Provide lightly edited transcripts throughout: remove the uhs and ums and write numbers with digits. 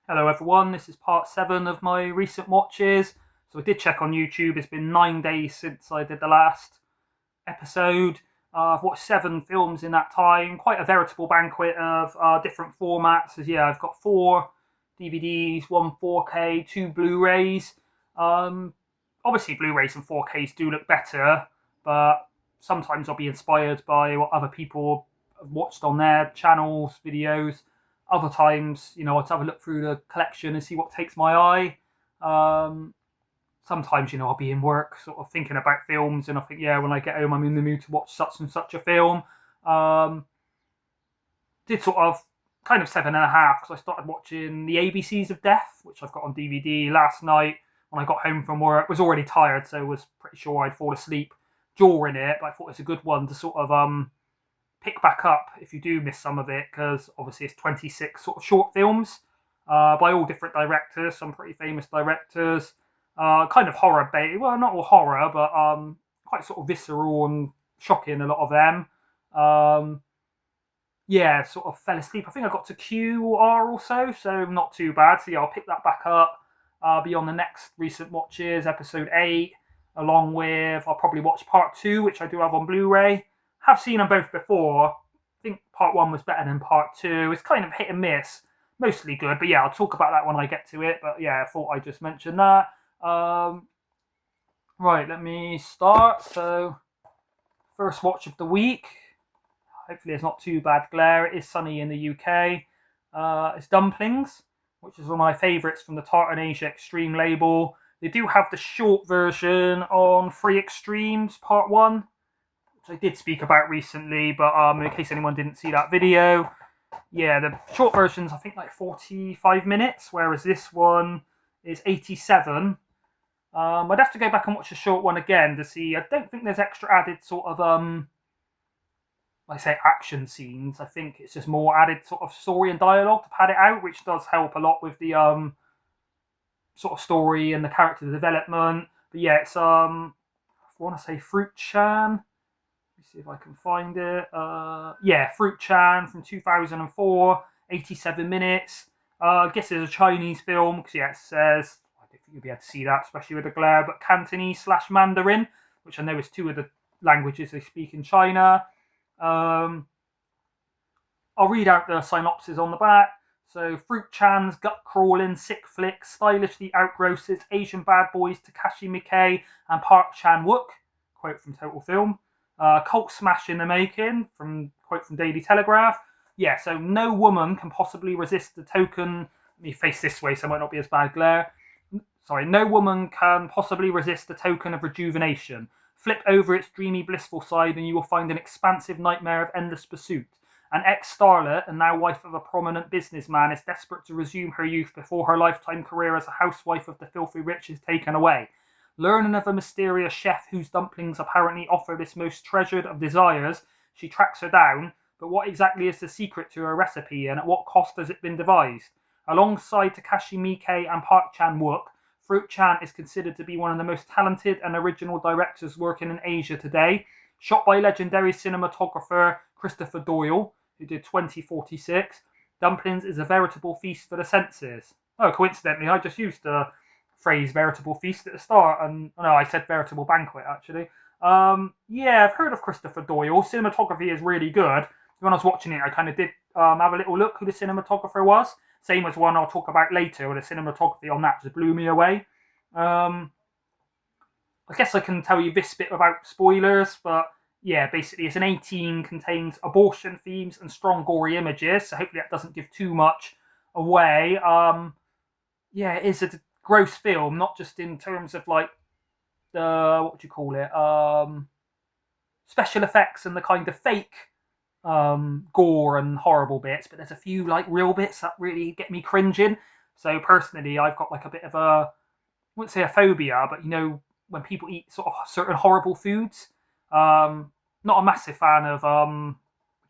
Hello everyone, this is part 7 of my recent watches. So I did check on YouTube, it's been 9 days since I did the last episode. I've watched 7 films in that time, quite a veritable banquet of different formats. As yeah, I've got 4 DVDs, 1 4K, 2 Blu-rays. Um, Obviously Blu-rays and 4Ks do look better, but sometimes I'll be inspired by what other people have watched on their channels, videos. Other times, I'll have a look through the collection and see what takes my eye. Sometimes, I'll be in work sort of thinking about films and I think, yeah, when I get home, I'm in the mood to watch such and such a film. Um, did sort of kind of 7.5 because I started watching The ABCs of Death, which I've got on DVD last night when I got home from work. Was already tired, so was pretty sure I'd fall asleep during it, but I thought it was a good one to sort of pick back up if you do miss some of it, because obviously it's 26 sort of short films by all different directors, some pretty famous directors. Kind of horror bait, well, not all horror, but quite sort of visceral and shocking, a lot of them. Yeah, sort of fell asleep. I think I got to Q or R or so not too bad. So yeah, I'll pick that back up. Be on the next recent watches, episode 8, along with I'll probably watch part 2, which I do have on Blu-ray. Have seen them both before. I think part 1 was better than part 2. It's kind of hit and miss, mostly good. But yeah, I'll talk about that when I get to it. But yeah, I thought I'd just mention that. Right, let me start. So, first watch of the week. Hopefully, it's not too bad glare. It is sunny in the UK. It's Dumplings, which is one of my favourites from the Tartan Asia Extreme label. They do have the short version on Free Extremes Part 1, which I did speak about recently, but in case anyone didn't see that video, yeah, the short version's I think like 45 minutes, whereas this one is 87. I'd have to go back and watch the short one again to see. I don't think there's extra added sort of like I say, action scenes. I think it's just more added sort of story and dialogue to pad it out, which does help a lot with the sort of story and the character development. But yeah, it's I want to say Fruit Chan. Let me see if I can find it. Yeah, Fruit Chan from 2004, 87 minutes. I guess it's a Chinese film because yeah, it says I don't think you'll be able to see that, especially with the glare. But Cantonese/Mandarin, which I know is 2 of the languages they speak in China. I'll read out the synopsis on the back. So, Fruit Chan's gut-crawling, sick flick stylishly outgrosses Asian bad boys Takashi Miike and Park Chan-wook, quote from Total Film. Cult smash in the making, from quote from Daily Telegraph. Yeah, so no woman can possibly resist the token. Let me face this way so it might not be as bad glare. Sorry, no woman can possibly resist the token of rejuvenation. Flip over its dreamy, blissful side, and you will find an expansive nightmare of endless pursuit. An ex-starlet and now wife of a prominent businessman is desperate to resume her youth before her lifetime career as a housewife of the filthy rich is taken away. Learning of a mysterious chef whose dumplings apparently offer this most treasured of desires, she tracks her down. But what exactly is the secret to her recipe, and at what cost has it been devised? Alongside Takashi Miike and Park Chan-wook, Fruit Chan is considered to be one of the most talented and original directors working in Asia today. Shot by legendary cinematographer Christopher Doyle, who did 2046, Dumplings is a veritable feast for the senses. Oh, coincidentally, I just used the phrase veritable feast at the start, and no, I said veritable banquet actually. Yeah, I've heard of Christopher Doyle. Cinematography is really good. When I was watching it, I kind of did have a little look who the cinematographer was. Same as one I'll talk about later, where the cinematography on that just blew me away. I guess I can tell you this bit without spoilers, but yeah, basically it's an 18, contains abortion themes and strong gory images, so hopefully that doesn't give too much away. Yeah, it is a gross film, not just in terms of like the, what do you call it, special effects and the kind of fake gore and horrible bits, but there's a few like real bits that really get me cringing. So personally, I've got like a bit of a, I wouldn't say a phobia, but when people eat sort of certain horrible foods. Not a massive fan of what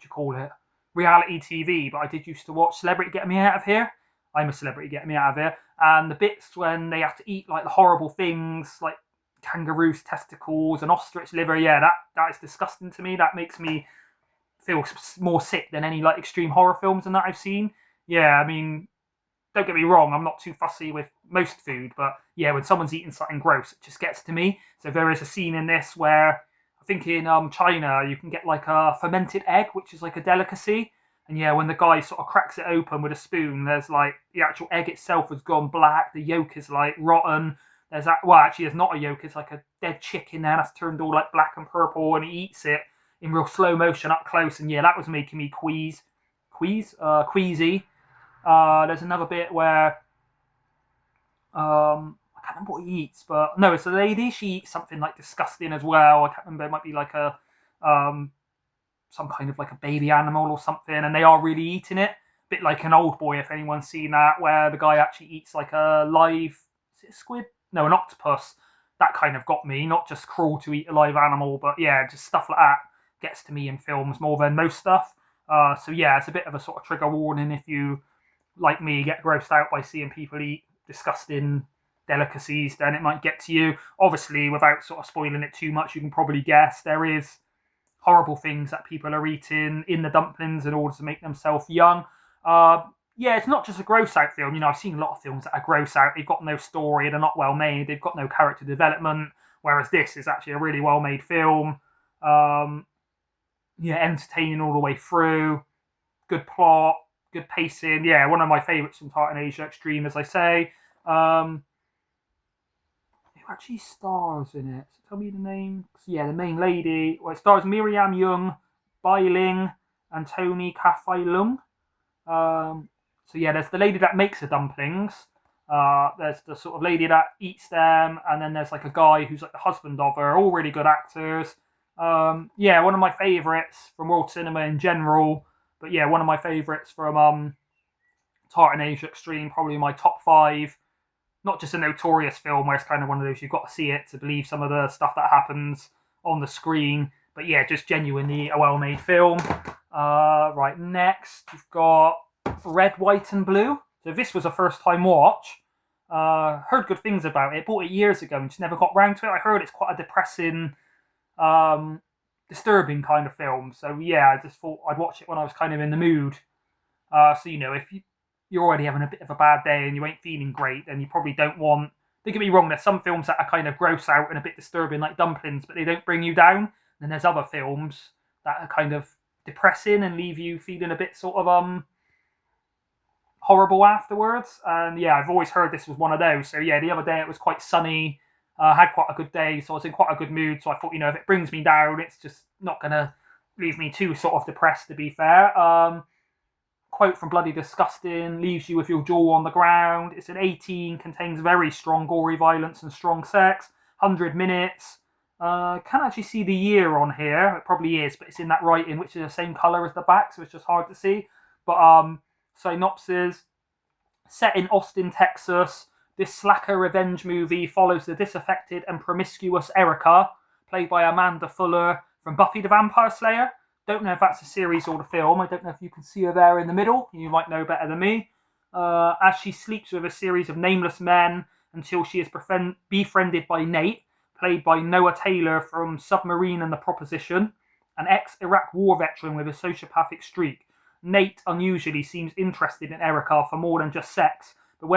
do you call it, reality TV, but I did used to watch Celebrity Get Me Out of Here. I'm a Celebrity Get Me Out of Here, and the bits when they have to eat like the horrible things like kangaroo's testicles and ostrich liver. Yeah, that is disgusting to me. That makes me feel more sick than any like extreme horror films and that I've seen. Yeah, I mean, don't get me wrong, I'm not too fussy with most food, but yeah, when someone's eating something gross, it just gets to me. So there is a scene in this where I think in China you can get like a fermented egg, which is like a delicacy. And yeah, when the guy sort of cracks it open with a spoon, there's like the actual egg itself has gone black. The yolk is like rotten. There's that. Well, actually, there's not a yolk. It's like a dead chicken there that's turned all like black and purple, and he eats it in real slow motion up close. And yeah, that was making me queasy. There's another bit where I can't remember what he eats, but no, it's a lady. She eats something like disgusting as well. I can't remember. It might be like a some kind of like a baby animal or something, and they are really eating it. A bit like an Old Boy, if anyone's seen that, where the guy actually eats like a live, is it a squid? No, an octopus. That kind of got me. Not just cruel to eat a live animal, but yeah, just stuff like that gets to me in films more than most stuff. So yeah, it's a bit of a sort of trigger warning if you, like me, get grossed out by seeing people eat disgusting delicacies, then it might get to you. Obviously, without sort of spoiling it too much, you can probably guess there is horrible things that people are eating in the dumplings in order to make themselves young. Yeah, it's not just a gross out film. You know, I've seen a lot of films that are gross out. They've got no story, they're not well made, they've got no character development. Whereas this is actually a really well made film. Yeah, entertaining all the way through. Good plot, good pacing. Yeah, one of my favourites from Tartan Asia Extreme, as I say. Who actually stars in it? So tell me the name. So yeah, the main lady. Well, it stars Miriam Young, Bai Ling, and Tony Kafai Lung. So yeah, there's the lady that makes the dumplings. There's the sort of lady that eats them, and then there's like a guy who's like the husband of her. All really good actors. Yeah, one of my favourites from world cinema in general. But yeah, one of my favourites from Tartan Asia Extreme, probably my top 5. Not just a notorious film where it's kind of one of those you've got to see it to believe some of the stuff that happens on the screen. But yeah, just genuinely a well-made film. Right, next you've got Red, White and Blue. So this was a first-time watch. Heard good things about it. Bought it years ago and just never got round to it. I heard it's quite a depressing, disturbing kind of film. So yeah, I just thought I'd watch it when I was kind of in the mood. So you know, if you're already having a bit of a bad day and you ain't feeling great, then you probably don't want... Don't get me wrong, there's some films that are kind of gross out and a bit disturbing, like Dumplings, but they don't bring you down. Then there's other films that are kind of depressing and leave you feeling a bit sort of horrible afterwards. And yeah, I've always heard this was one of those. So yeah, the other day it was quite sunny, had quite a good day, so I was in quite a good mood. So I thought, you know, if it brings me down, it's just not going to leave me too sort of depressed, to be fair. Quote from Bloody Disgusting, leaves you with your jaw on the ground. It's an 18, contains very strong gory violence and strong sex. 100 minutes. Can't actually see the year on here. It probably is, but it's in that writing, which is the same colour as the back, so it's just hard to see. But synopsis: set in Austin, Texas, this slacker revenge movie follows the disaffected and promiscuous Erica, played by Amanda Fuller from Buffy the Vampire Slayer. Don't know if that's a series or the film. I don't know if you can see her there in the middle. You might know better than me. As she sleeps with a series of nameless men until she is befriended by Nate, played by Noah Taylor from Submarine and the Proposition, an ex-Iraq war veteran with a sociopathic streak. Nate unusually seems interested in Erica for more than just sex, but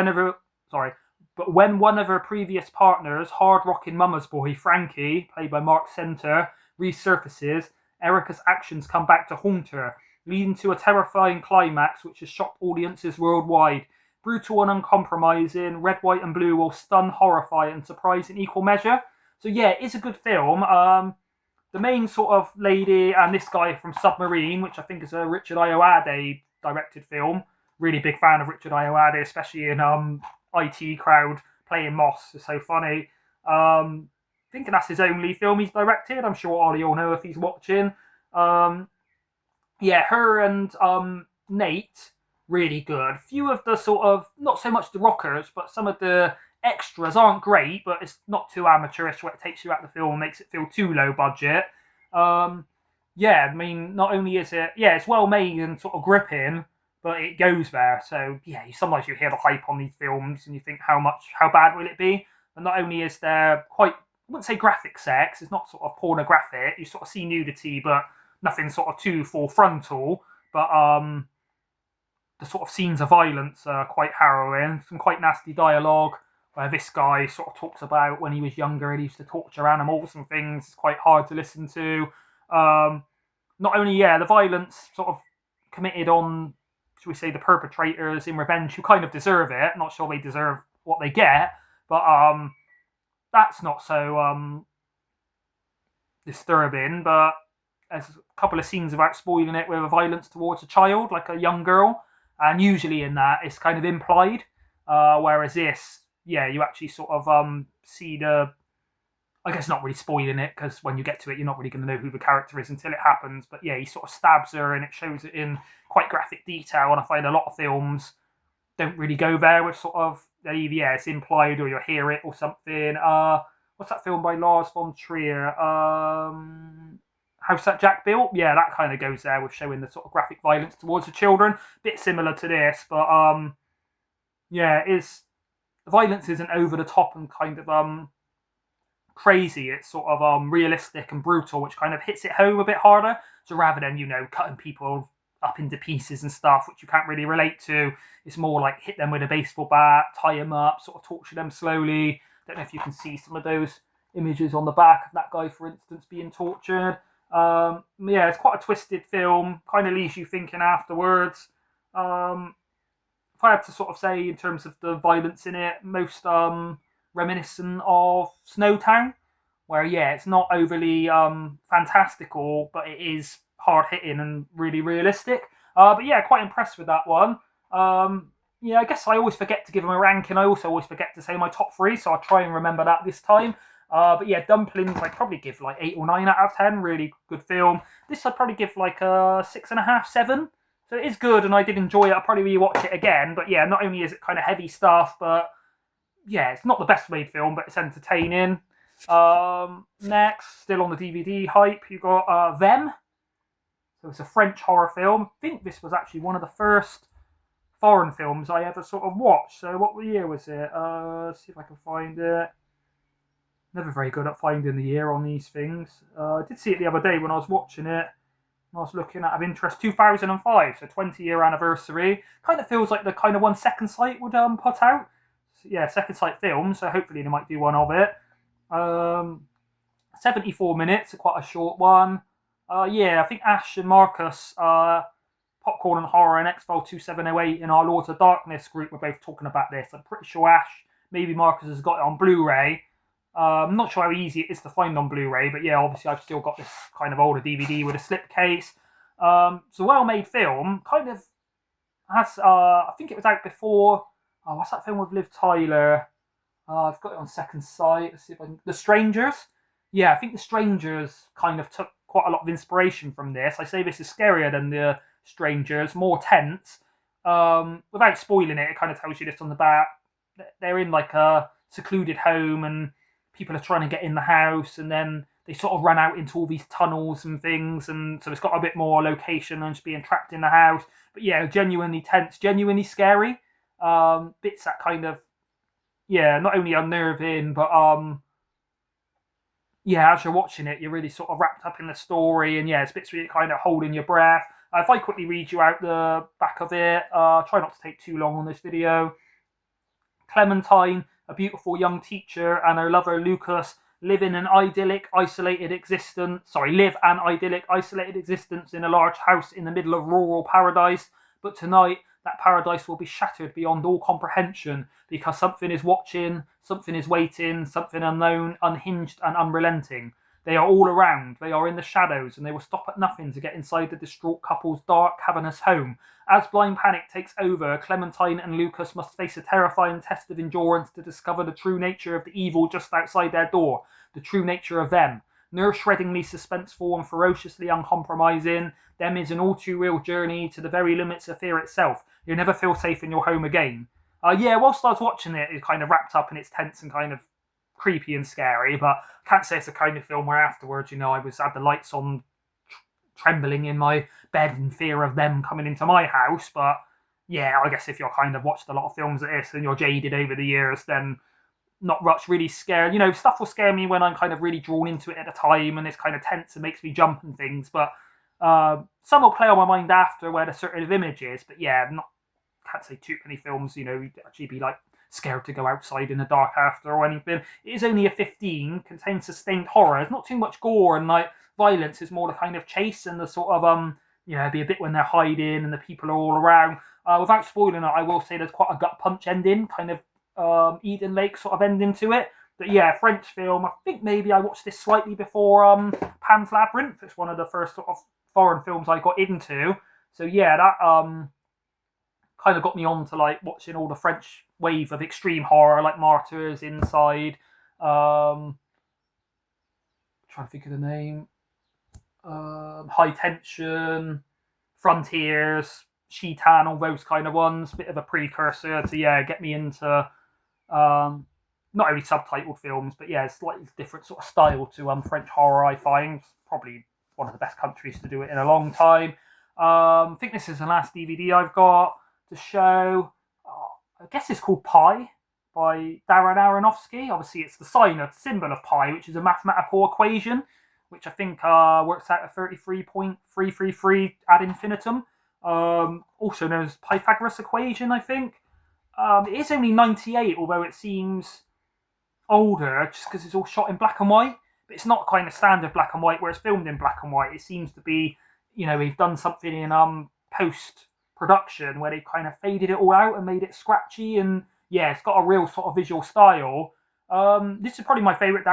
when one of her previous partners, hard-rocking mama's boy Frankie, played by Mark Center, resurfaces, Erica's actions come back to haunt her, leading to a terrifying climax which has shocked audiences worldwide. Brutal and uncompromising, Red, White and Blue will stun, horrify and surprise in equal measure. So yeah, it's a good film. The main sort of lady and this guy from Submarine, which I think is a Richard Ayoade directed film. Really big fan of Richard Ayoade, especially in IT Crowd playing Moss. It's so funny. Thinking that's his only film he's directed. I'm sure Ollie will know if he's watching. Yeah, her and Nate, really good. Few of the sort of, not so much the rockers, but some of the extras aren't great, but it's not too amateurish where it takes you out of the film and makes it feel too low budget. Yeah, I mean, not only is it, yeah, it's well made and sort of gripping, but it goes there. So yeah, sometimes you hear the hype on these films and you think how bad will it be? And not only is there quite, I wouldn't say graphic sex, it's not sort of pornographic, you sort of see nudity, but nothing sort of too full frontal. But the sort of scenes of violence are quite harrowing. Some quite nasty dialogue where this guy sort of talks about when he was younger and he used to torture animals and things. It's quite hard to listen to. Not only, the violence sort of committed on, should we say, the perpetrators in revenge who kind of deserve it. Not sure they deserve what they get, but that's not so disturbing. But there's a couple of scenes about spoiling it with violence towards a child, like a young girl, and usually in that it's kind of implied, whereas this, you actually sort of see the, I guess not really spoiling it, because when you get to it, you're not really going to know who the character is until it happens. But he sort of stabs her, and it shows it in quite graphic detail. And I find a lot of films don't really go there with sort of, it's implied or you'll hear it or something. What's that film by Lars von Trier? House That Jack Built? Yeah, that kind of goes there with showing the sort of graphic violence towards the children. Bit similar to this, but the violence isn't over the top and kind of crazy. It's sort of realistic and brutal, which kind of hits it home a bit harder. So rather than cutting people up into pieces and stuff, which you can't really relate to, it's more like hit them with a baseball bat, tie them up, sort of torture them slowly. Don't know if you can see some of those images on the back of that guy, for instance, being tortured. It's quite a twisted film. Kind of leaves you thinking afterwards. If I had to sort of say in terms of the violence in it, most reminiscent of Snowtown, where it's not overly fantastical, but it is hard hitting and really realistic. But quite impressed with that one. I guess I always forget to give them a ranking. I also always forget to say my top 3, so I'll try and remember that this time. But Dumplings, I'd probably give like 8 or 9 out of 10. Really good film. This I'd probably give like a 6.5, 7. So it is good, and I did enjoy it. I'll probably rewatch it again. But not only is it kind of heavy stuff, but it's not the best made film, but it's entertaining. Next, still on the DVD hype, you got Them. So it's a French horror film. I think this was actually one of the first foreign films I ever sort of watched. So what year was it? Let's see if I can find it. Never very good at finding the year on these things. I did see it the other day when I was watching it. I was looking at of interest, 2005, so 20-year anniversary. Kind of feels like the kind of one Second Sight would put out. So, Second Sight film, so hopefully they might do one of it. 74 minutes, quite a short one. I think Ash and Marcus, Popcorn and Horror and X-File 2708 in our Lords of Darkness group were both talking about this. I'm pretty sure Ash, maybe Marcus has got it on Blu-ray. I'm not sure how easy it is to find on Blu-ray, but obviously I've still got this kind of older DVD with a slipcase. It's a well-made film. Kind of has, I think it was out before. What's that film with Liv Tyler? I've got it on Second Sight. Let's see if I can. The Strangers. I think The Strangers kind of took quite a lot of inspiration from this. I say this is scarier than The Strangers, more tense. Without spoiling it, it kind of tells you this on the back. They're in like a secluded home and people are trying to get in the house, and then they sort of run out into all these tunnels and things, and so it's got a bit more location than just being trapped in the house. But genuinely tense, genuinely scary. Bits that kind of, not only unnerving, but as you're watching it, you're really sort of wrapped up in the story, and it's bits where you're kind of holding your breath. If I quickly read you out the back of it, try not to take too long on this video. Clementine, a beautiful young teacher, and her lover Lucas live an idyllic, isolated existence in a large house in the middle of rural paradise. But tonight, that paradise will be shattered beyond all comprehension, because something is watching, something is waiting, something unknown, unhinged and unrelenting. They are all around, they are in the shadows, and they will stop at nothing to get inside the distraught couple's dark, cavernous home. As blind panic takes over, Clementine and Lucas must face a terrifying test of endurance to discover the true nature of the evil just outside their door, the true nature of them. Nerve-shreddingly suspenseful and ferociously uncompromising, Them is an all-too-real journey to the very limits of fear itself. You'll never feel safe in your home again. Whilst I was watching it, it kind of wrapped up and it's tense and kind of creepy and scary, but I can't say it's the kind of film where afterwards, I had the lights on, trembling in my bed in fear of them coming into my house. But I guess if you're kind of watched a lot of films like this and you're jaded over the years, then not much really scared. Stuff will scare me when I'm kind of really drawn into it at a time and it's kind of tense and makes me jump and things, but some will play on my mind after where there's certain images, but not can't say too many films, you'd actually be like scared to go outside in the dark after or anything. It is only a 15, contains sustained horror. There's not too much gore and like violence. Is more the kind of chase and the sort of be a bit when they're hiding and the people are all around. Without spoiling it, I will say there's quite a gut punch ending, kind of Eden Lake sort of ending to it. But yeah, French film. I think maybe I watched this slightly before Pan's Labyrinth. It's one of the first sort of foreign films I got into. So yeah, that kind of got me on to like watching all the French wave of extreme horror, like Martyrs, Inside. Trying to think of the name. High Tension, Frontiers, Shitan, all those kind of ones. Bit of a precursor to get me into not only subtitled films, but slightly different sort of style to French horror. I find probably one of the best countries to do it in a long time. I think this is the last DVD I've got to show. I guess it's called Pi by Darren Aronofsky. Obviously, it's the symbol of pi, which is a mathematical equation, which I think works out at 33.333 ad infinitum. Also known as Pythagoras equation, I think. It is only 98, although it seems older, just because it's all shot in black and white. But it's not kind of standard black and white where it's filmed in black and white. It seems to be, we've done something in post-production where they've kind of faded it all out and made it scratchy. And it's got a real sort of visual style. This is probably my favourite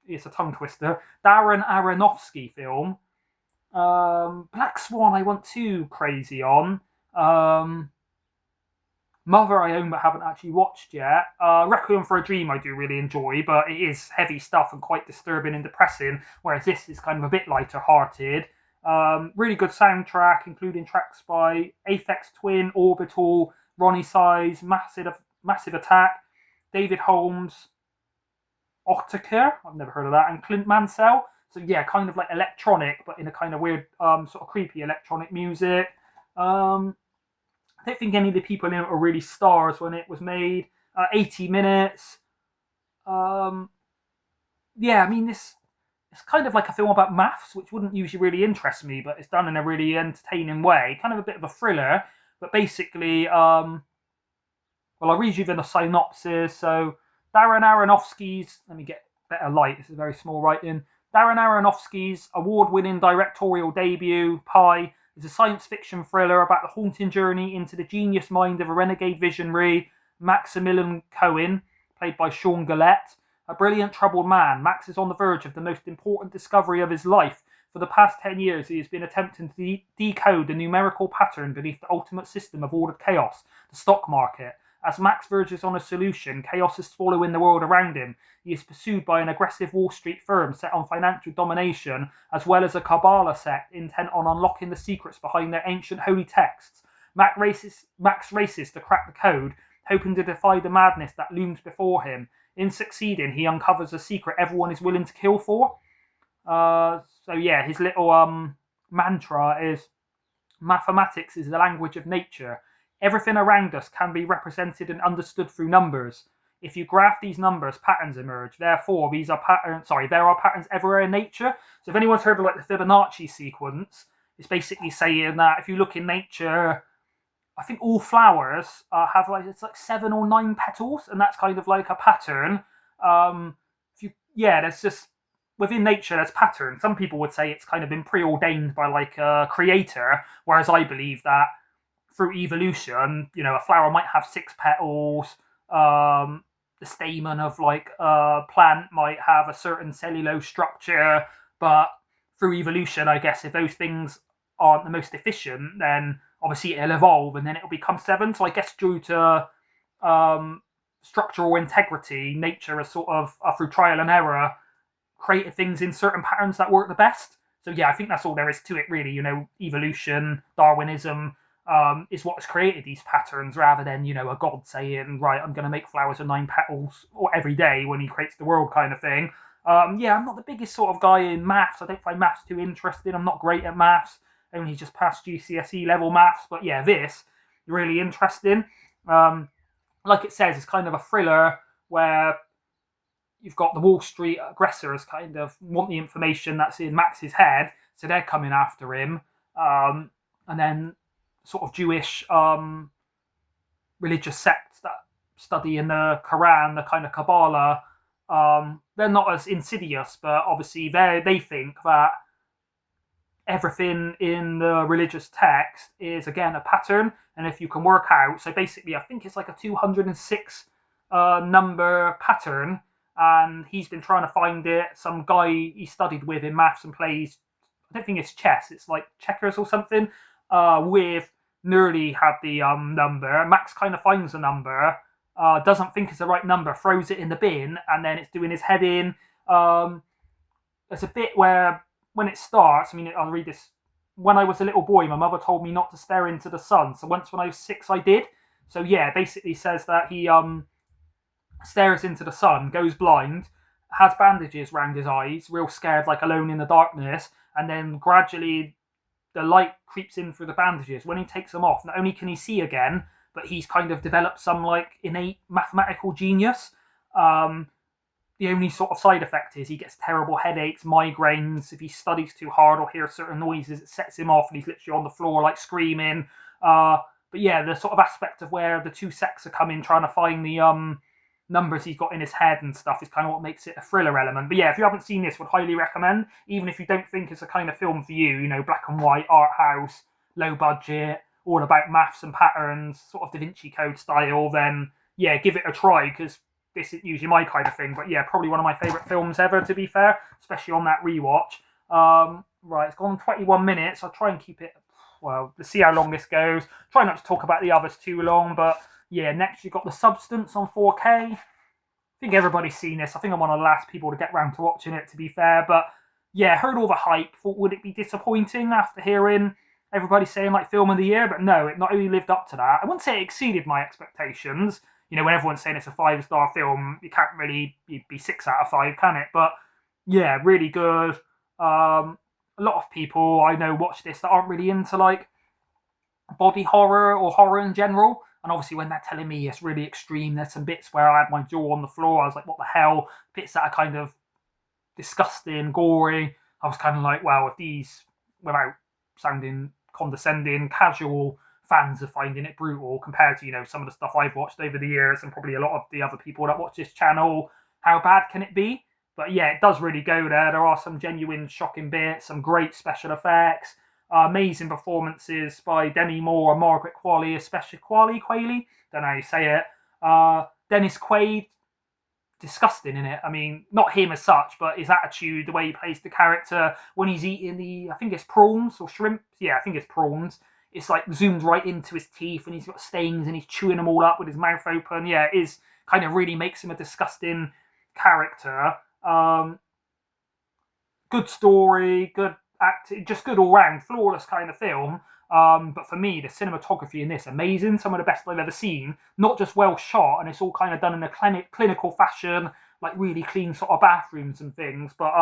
it's a tongue twister. Darren Aronofsky film. Black Swan I wasn't too crazy on. Mother I own but haven't actually watched yet. Requiem for a Dream I do really enjoy, but it is heavy stuff and quite disturbing and depressing, whereas this is kind of a bit lighter hearted. Really good soundtrack, including tracks by Aphex Twin, Orbital, Ronnie Size, Massive Attack, David Holmes, Ottaker, I've never heard of that, and Clint Mansell. So kind of like electronic, but in a kind of weird, sort of creepy electronic music. I don't think any of the people in it were really stars when it was made. 80 minutes. I mean, it's kind of like a film about maths, which wouldn't usually really interest me, but it's done in a really entertaining way. Kind of a bit of a thriller, but basically, I'll read you the synopsis. So, Darren Aronofsky's, let me get better light, this is very small writing. Darren Aronofsky's award-winning directorial debut, Pi, is a science fiction thriller about the haunting journey into the genius mind of a renegade visionary, Maximilian Cohen, played by Sean Gillette. A brilliant, troubled man, Max is on the verge of the most important discovery of his life. For the past 10 years, he has been attempting to decode the numerical pattern beneath the ultimate system of ordered chaos, the stock market. As Max verges on a solution, chaos is swallowing the world around him. He is pursued by an aggressive Wall Street firm set on financial domination, as well as a Kabbalah sect intent on unlocking the secrets behind their ancient holy texts. Max races to crack the code, hoping to defy the madness that looms before him. In succeeding, he uncovers a secret everyone is willing to kill for. His little mantra is, mathematics is the language of nature. Everything around us can be represented and understood through numbers. If you graph these numbers, patterns emerge. Therefore, there are patterns everywhere in nature. So if anyone's heard of like the Fibonacci sequence, it's basically saying that if you look in nature, I think all flowers have it's like 7 or 9 petals, and that's kind of like a pattern. There's just within nature there's patterns. Some people would say it's kind of been preordained by like a creator, whereas I believe that through evolution, a flower might have 6 petals. The stamen of like a plant might have a certain cellulose structure, but through evolution, I guess if those things aren't the most efficient, then obviously it'll evolve and then it'll become 7. So I guess due to structural integrity, nature has sort of, through trial and error, created things in certain patterns that work the best. So I think that's all there is to it really. Evolution, Darwinism, is what has created these patterns rather than, a god saying, right, I'm going to make flowers with 9 petals or every day when he creates the world kind of thing. I'm not the biggest sort of guy in maths. I don't find maths too interesting. I'm not great at maths. Only just past GCSE level maths. But this, really interesting. Like it says, it's kind of a thriller where you've got the Wall Street aggressors kind of want the information that's in Max's head. So they're coming after him. And then sort of Jewish religious sects that study in the Quran, the kind of Kabbalah, they're not as insidious, but obviously they think that everything in the religious text is again a pattern, and if you can work out, so basically I think it's like a 206 number pattern, and he's been trying to find it. Some guy he studied with in maths and plays, I don't think it's chess, it's like checkers or something, with nearly had the number. Max kind of finds the number, doesn't think it's the right number, throws it in the bin, and then it's doing his head in. There's a bit where when it starts, I mean, I'll read this. When I was a little boy, my mother told me not to stare into the sun. So once when I was 6, I did. So yeah, basically says that he stares into the sun, goes blind, has bandages around his eyes, real scared, like alone in the darkness, and then gradually the light creeps in through the bandages. When he takes them off, not only can he see again, but he's kind of developed some like innate mathematical genius. The only sort of side effect is he gets terrible headaches, migraines. If he studies too hard or hears certain noises, it sets him off and he's literally on the floor like screaming. But yeah, the sort of aspect of where the two sects are coming, trying to find the numbers he's got in his head and stuff is kind of what makes it a thriller element. But yeah, if you haven't seen this, would highly recommend. Even if you don't think it's a kind of film for you, you know, black and white, art house, low budget, all about maths and patterns, sort of Da Vinci Code style, then yeah, give it a try, because this is usually my kind of thing. But yeah, probably one of my favourite films ever, to be fair, especially on that rewatch. Right, it's gone 21 minutes. I'll try and keep it, well, let's see how long this goes. Try not to talk about the others too long, but yeah, next you've got The Substance on 4K. I think everybody's seen this. I think I'm one of the last people to get round to watching it, to be fair. But yeah, heard all the hype. Thought, would it be disappointing after hearing everybody saying like film of the year? But no, it not only lived up to that. I wouldn't say it exceeded my expectations. You know, when everyone's saying it's a 5-star film, you can't really be 6 out of 5, can it? But yeah, really good. A lot of people I know watch this that aren't really into like body horror or horror in general. And obviously when they're telling me it's really extreme, there's some bits where I had my jaw on the floor. I was like, what the hell? Bits that are kind of disgusting, gory. I was kind of like, well, if these, without sounding condescending, casual fans are finding it brutal compared to, you know, some of the stuff I've watched over the years and probably a lot of the other people that watch this channel, how bad can it be? But yeah, it does really go there. There are some genuine shocking bits, some great special effects, amazing performances by Demi Moore and Margaret Qualley, especially Qualley, don't know how you say it. Dennis Quaid, disgusting in it. I mean, not him as such, but his attitude, the way he plays the character when he's eating the, I think it's prawns or shrimp. Yeah, I think it's prawns. It's like zoomed right into his teeth and he's got stains and he's chewing them all up with his mouth open. Yeah, it is kind of really makes him a disgusting character. Good story, good acting, just good all round, flawless kind of film. But for me, the cinematography in this, amazing. Some of the best I've ever seen. Not just well shot, and it's all kind of done in a clinical fashion, like really clean sort of bathrooms and things. But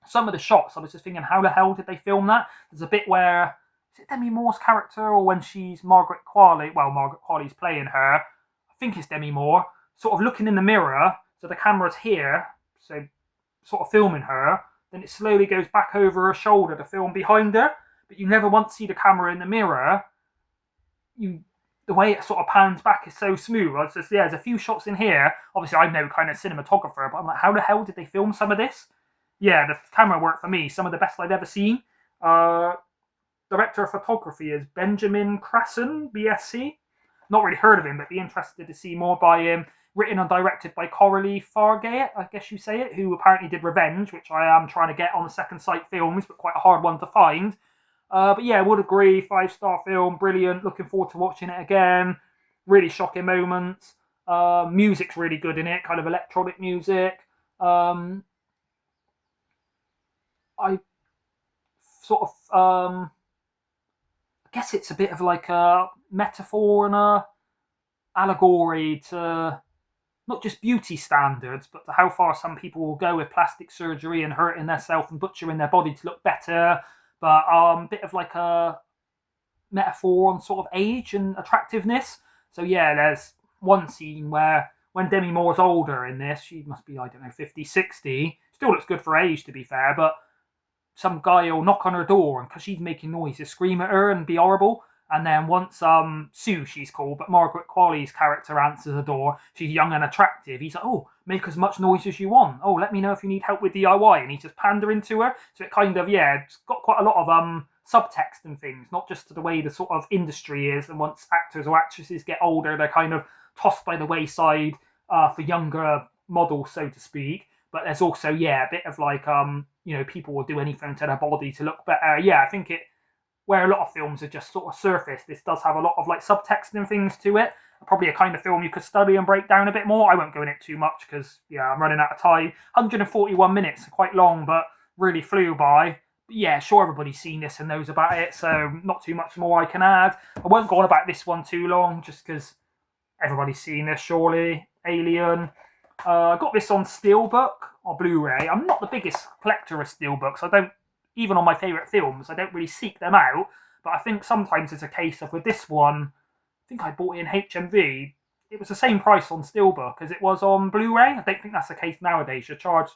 some of the shots, I was just thinking, how the hell did they film that? There's a bit where, is it Demi Moore's character or when she's Margaret Qualley? Well, Margaret Qualley's playing her. I think it's Demi Moore. Sort of looking in the mirror, so the camera's here, so sort of filming her. Then it slowly goes back over her shoulder to film behind her. But you never once see the camera in the mirror. The way it sort of pans back is so smooth. It's just, yeah, there's a few shots in here. Obviously, I'm no kind of cinematographer, but I'm like, how the hell did they film some of this? Yeah, the camera work for me, some of the best I've ever seen. Director of photography is Benjamin Crasson, BSc. Not really heard of him, but be interested to see more by him. Written and directed by Coralie Fargate, I guess you say it, who apparently did Revenge, which I am trying to get on the Second Sight Films, but quite a hard one to find. But yeah, would agree, 5-star film, brilliant. Looking forward to watching it again. Really shocking moments. Music's really good in it, kind of electronic music. I sort of, I guess it's a bit of like a metaphor and a allegory to not just beauty standards, but to how far some people will go with plastic surgery and hurting themselves and butchering their body to look better. But a bit of like a metaphor on sort of age and attractiveness. So yeah, there's one scene where when Demi Moore's older in this, she must be, I don't know, 50, 60. Still looks good for age, to be fair, but some guy will knock on her door and because she's making noises, scream at her and be horrible. And then once Sue, she's called, but Margaret Qualley's character answers the door. She's young and attractive. He's like, oh, make as much noise as you want. Oh, let me know if you need help with DIY. And he's just pandering to her. So it kind of, it's got quite a lot of subtext and things, not just to the way the sort of industry is. And once actors or actresses get older, they're kind of tossed by the wayside for younger models, so to speak. But there's also, a bit of like, people will do anything to their body to look better. I think where a lot of films are just sort of surface, this does have a lot of like subtext and things to it. Probably a kind of film you could study and break down a bit more. I won't go in it too much because, I'm running out of time. 141 minutes, quite long, but really flew by. But sure, everybody's seen this and knows about it, so not too much more I can add. I won't go on about this one too long, just because everybody's seen this, surely. Alien. I got this on Steelbook or Blu-ray. I'm not the biggest collector of Steelbooks. I don't, even on my favourite films, I don't really seek them out. But I think sometimes it's a case of, with this one, I think I bought it in HMV. It was the same price on Steelbook as it was on Blu-ray. I don't think that's the case nowadays. They'll charge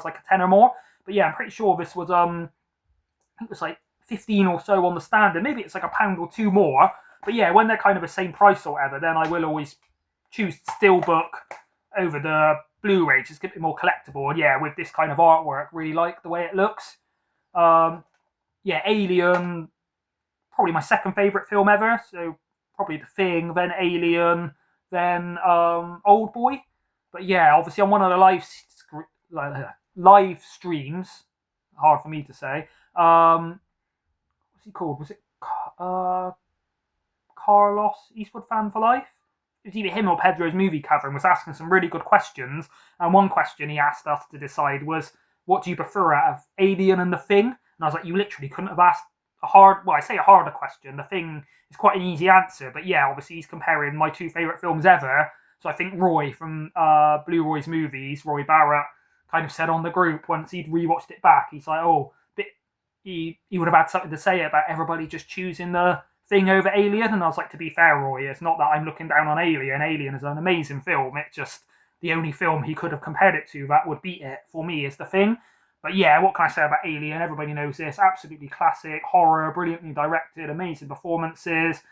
like a tenner more. But I'm pretty sure this was I think it was like 15 or so on the standard. Maybe it's like a pound or two more. But when they're kind of the same price or whatever, then I will always choose Steelbook over the Blu-ray, just get it more collectible. And with this kind of artwork, really like the way it looks. Alien, probably my second favourite film ever. So probably The Thing, then Alien, then Old Boy. But obviously on one of the live streams, hard for me to say. What's he called? Was it Carlos Eastwood Fan for Life? It was either him or Pedro's Movie Cavern was asking some really good questions. And one question he asked us to decide was, what do you prefer out of Alien and The Thing? And I was like, you literally couldn't have asked a harder question. The Thing is quite an easy answer. But obviously he's comparing my two favourite films ever. So I think Roy from Blue Roy's Movies, Roy Barrett, kind of said on the group once he'd rewatched it back, he's like, he would have had something to say about everybody just choosing The Thing over Alien. And I was like, to be fair, Roy, it's not that I'm looking down on Alien. Alien is an amazing film. It's just the only film he could have compared it to that would beat it for me is The Thing. But what can I say about Alien? Everybody knows this. Absolutely classic horror, brilliantly directed, amazing performances.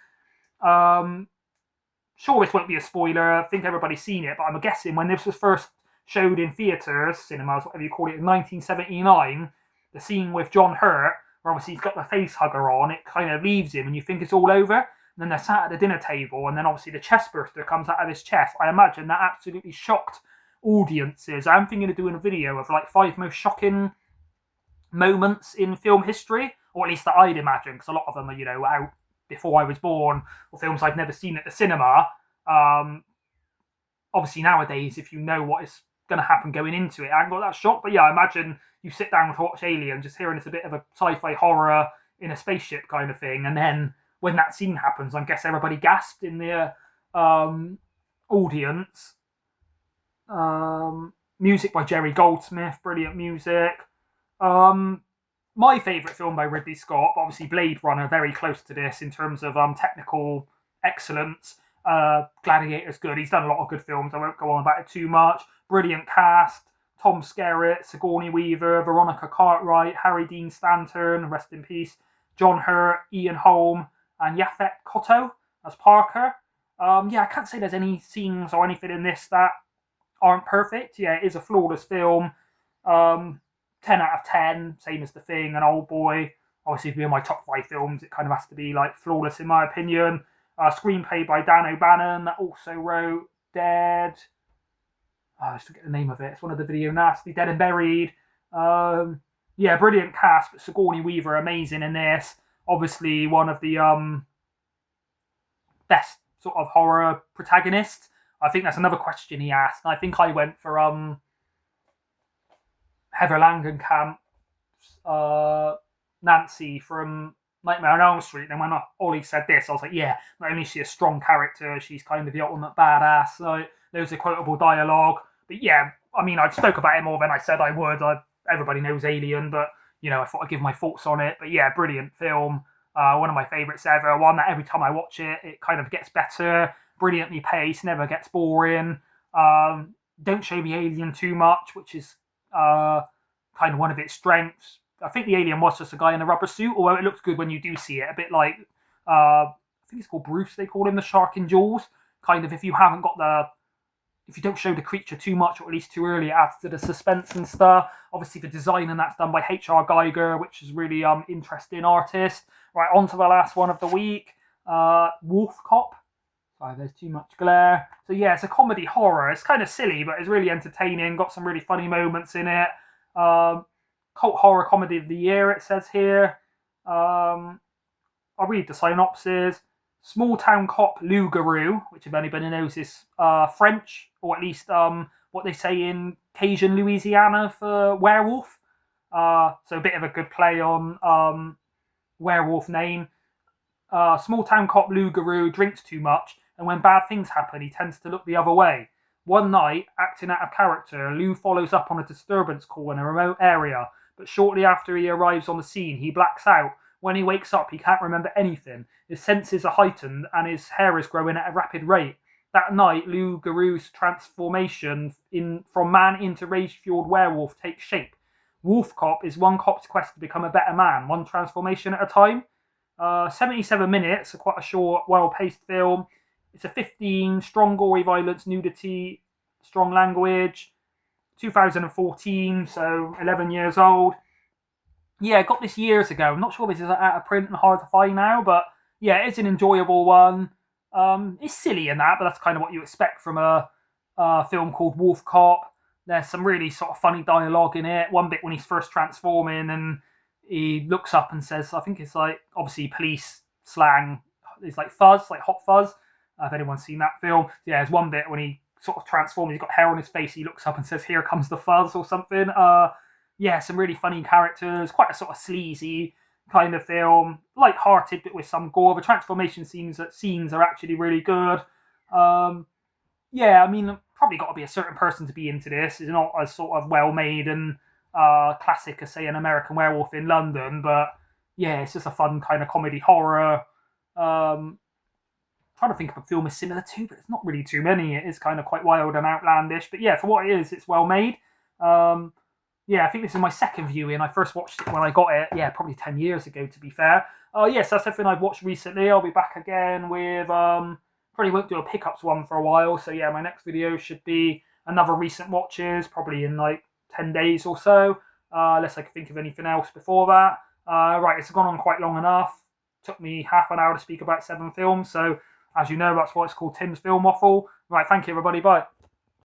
Sure, this won't be a spoiler. I think everybody's seen it, but I'm guessing when this was first showed in theatres, cinemas, whatever you call it, in 1979, the scene with John Hurt, where obviously he's got the face hugger on, it kind of leaves him and you think it's all over. And then they're sat at the dinner table and then obviously the chest burster comes out of his chest. I imagine that absolutely shocked audiences. I'm thinking of doing a video of like 5 most shocking moments in film history, or at least that I'd imagine, because a lot of them are, out before I was born, or films I've never seen at the cinema. Obviously nowadays, if you know what is going to happen going into it, I haven't got that shock. But I imagine you sit down to watch Alien, just hearing it's a bit of a sci-fi horror in a spaceship kind of thing, and then when that scene happens, I guess everybody gasped in the audience. Music by Jerry Goldsmith, brilliant music. My favourite film by Ridley Scott, obviously Blade Runner, very close to this in terms of technical excellence. Gladiator's good. He's done a lot of good films. I won't go on about it too much. Brilliant cast. Tom Skerritt, Sigourney Weaver, Veronica Cartwright, Harry Dean Stanton, rest in peace, John Hurt, Ian Holm, and Yaphet Kotto as Parker. I can't say there's any scenes or anything in this that aren't perfect. It is a flawless film. 10 out of 10, same as The Thing and Old Boy. Obviously, being my top 5 films, it kind of has to be like flawless in my opinion. Screenplay by Dan O'Bannon, that also wrote Dead. I just forget the name of it. It's one of the Video Nasty, Dead and Buried. Brilliant cast, but Sigourney Weaver amazing in this. Obviously, one of the best sort of horror protagonists. I think that's another question he asked. And I think I went for Heather Langenkamp's Nancy from Nightmare on Elm Street. And when Ollie said this, I was like, not only is she a strong character, she's kind of the ultimate badass. So there's a quotable dialogue. But I've spoke about it more than I said I would. Everybody knows Alien, but I thought I'd give my thoughts on it. But brilliant film. One of my favourites ever. One that every time I watch it, it kind of gets better. Brilliantly paced, never gets boring. Don't show me Alien too much, which is kind of one of its strengths. I think the alien was just a guy in a rubber suit, although it looks good when you do see it. A bit like think it's called Bruce, they call him, the shark in Jaws. Kind of, if you haven't got if you don't show the creature too much, or at least too early, it adds to the suspense and stuff. Obviously, the design and that's done by H.R. Geiger, which is really interesting artist. Right, on to the last one of the week, Wolf Cop. Sorry, there's too much glare. So yeah, it's a comedy horror. It's kind of silly, but it's really entertaining. Got some really funny moments in it. Cult horror comedy of the year, it says here. I'll read the synopsis. Small town cop Lou Garou, which if anybody knows is French, or at least what they say in Cajun Louisiana for werewolf. So a bit of a good play on werewolf name. Small town cop Lou Garou drinks too much, and when bad things happen, he tends to look the other way. One night, acting out of character, Lou follows up on a disturbance call in a remote area, but shortly after he arrives on the scene, he blacks out. When he wakes up, he can't remember anything. His senses are heightened, and his hair is growing at a rapid rate. That night, Lou Garou's transformation from man into rage-fueled werewolf takes shape. Wolf Cop is one cop's quest to become a better man, one transformation at a time. 77 minutes, quite a short, well-paced film. It's a 15, strong gory violence, nudity, strong language. 2014, so 11 years old. Yeah, I got this years ago. I'm not sure this is out of print and hard to find now, but yeah, it's an enjoyable one. It's silly in that, but that's kind of what you expect from a film called Wolf Cop. There's some really sort of funny dialogue in it. One bit when he's first transforming and he looks up and says, I think it's like, obviously police slang, it's like fuzz, like hot fuzz. If anyone's seen that film. Yeah, there's one bit when he sort of transforms, he's got hair on his face, he looks up and says, here comes the fuzz or something. Yeah, some really funny characters, quite a sort of sleazy kind of film, light-hearted but with some gore. The transformation scenes are actually really good. Yeah, I mean, probably got to be a certain person to be into this. It's not as sort of well-made and classic as, say, An American Werewolf in London, but yeah, it's just a fun kind of comedy horror. Trying to think of a film is similar to, but it's not really too many. It is kind of quite wild and outlandish, but yeah, for what it is, it's well made. Yeah, I think this is my second viewing. I first watched it when I got it, yeah, probably 10 years ago, to be fair. Yes, that's everything I've watched recently. I'll be back again with, probably won't do a pickups one for a while, so yeah, my next video should be another recent watches, probably in like 10 days or so, unless I can think of anything else before that. Right, it's gone on quite long enough. Took me half an hour to speak about 7 films, so as you know, that's why it's called Tim's Film Waffle. Right, thank you everybody, bye.